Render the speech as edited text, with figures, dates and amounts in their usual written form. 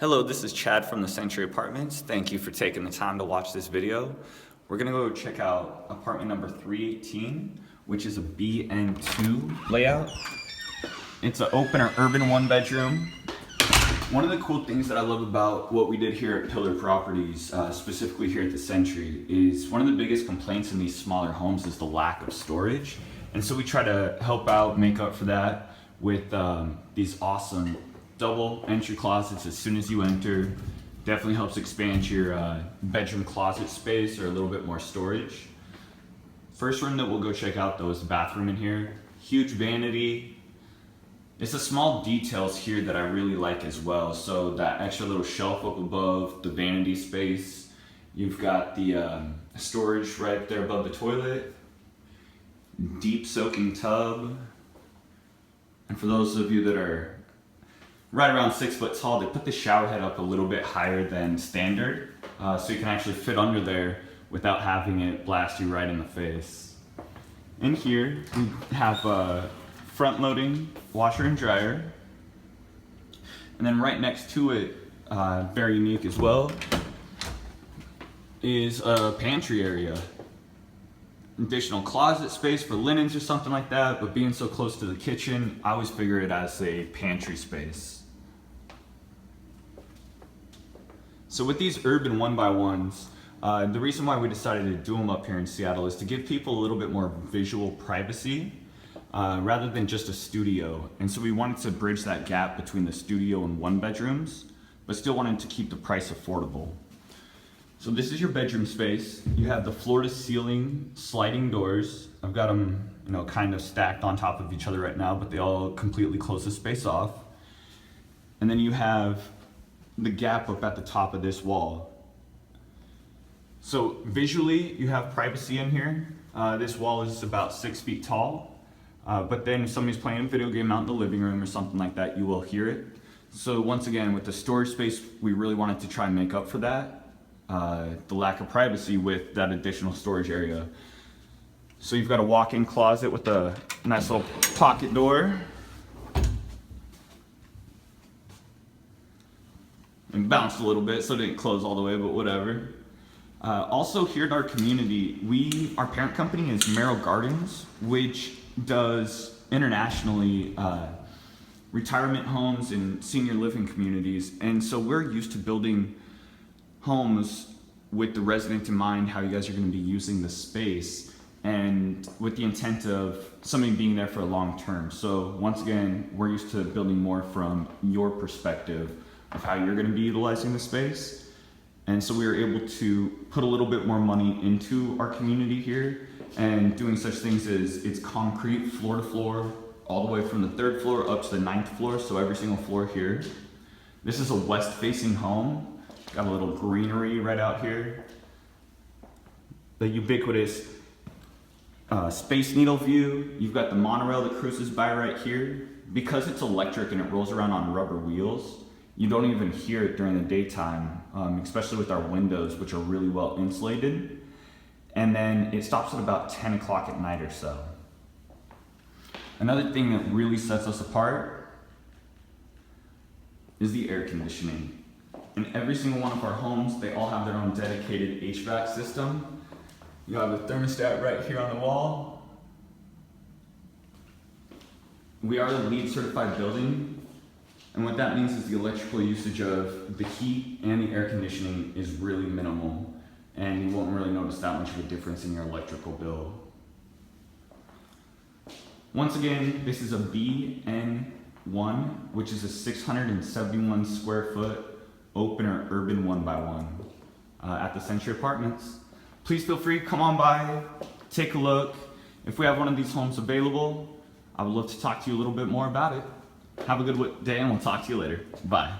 Hello, this is Chad from the Century Apartments. Thank you for taking the time to watch this video. We're gonna go check out apartment number 318, which is a BN2 layout. It's an open or urban one bedroom. One of the cool things that I love about what we did here at Pillar Properties, specifically here at the Century, is one of the biggest complaints in these smaller homes is the lack of storage. And so we try to help out, make up for that with these awesome double entry closets as soon as you enter. Definitely helps expand your bedroom closet space or a little bit more storage. First room that we'll go check out though is the bathroom in here. Huge vanity. It's the small details here that I really like as well. So that extra little shelf up above the vanity space. You've got the storage right there above the toilet. Deep soaking tub. And for those of you that are right around 6 foot tall, they put the shower head up a little bit higher than standard, so you can actually fit under there without having it blast you right in the face. In here, we have a front loading washer and dryer. And then right next to it, very unique as well, is a pantry area. Additional closet space for linens or something like that, but being so close to the kitchen, I always figure it as a pantry space. So with these urban 1x1s, the reason why we decided to do them up here in Seattle is to give people a little bit more visual privacy rather than just a studio. And so we wanted to bridge that gap between the studio and one bedrooms, but still wanted to keep the price affordable. So this is your bedroom space. You have the floor to ceiling sliding doors. I've got them, kind of stacked on top of each other right now, but they all completely close the space off. And then you have the gap up at the top of this wall. So visually, you have privacy in here. This wall is about 6 feet tall, but then if somebody's playing a video game out in the living room or something like that, you will hear it. So once again, with the storage space, we really wanted to try and make up for that. The lack of privacy with that additional storage area. So you've got a walk-in closet with a nice little pocket door. And bounced a little bit, so it didn't close all the way, but whatever. Also here in our community, our parent company is Merrill Gardens, which does internationally retirement homes and senior living communities. And so we're used to building homes with the resident in mind, how you guys are going to be using the space, and with the intent of somebody being there for a long term. So once again, we're used to building more from your perspective of how you're going to be utilizing the space. And so we were able to put a little bit more money into our community here and doing such things as it's concrete floor to floor, all the way from the 3rd floor up to the 9th floor, so every single floor here. This is a west facing home. Got a little greenery right out here. The ubiquitous Space Needle view. You've got the monorail that cruises by right here. Because it's electric and it rolls around on rubber wheels, you don't even hear it during the daytime, especially with our windows, which are really well insulated. And then it stops at about 10 o'clock at night or so. Another thing that really sets us apart is the air conditioning. In every single one of our homes, they all have their own dedicated HVAC system. You have a thermostat right here on the wall. We are the LEED certified building, and what that means is the electrical usage of the heat and the air conditioning is really minimal, and you won't really notice that much of a difference in your electrical bill. Once again, this is a BN1, which is a 671 square foot open or urban 1x1 at the Century Apartments. Please feel free, come on by, take a look. If we have one of these homes available, I would love to talk to you a little bit more about it. Have a good day and we'll talk to you later. Bye.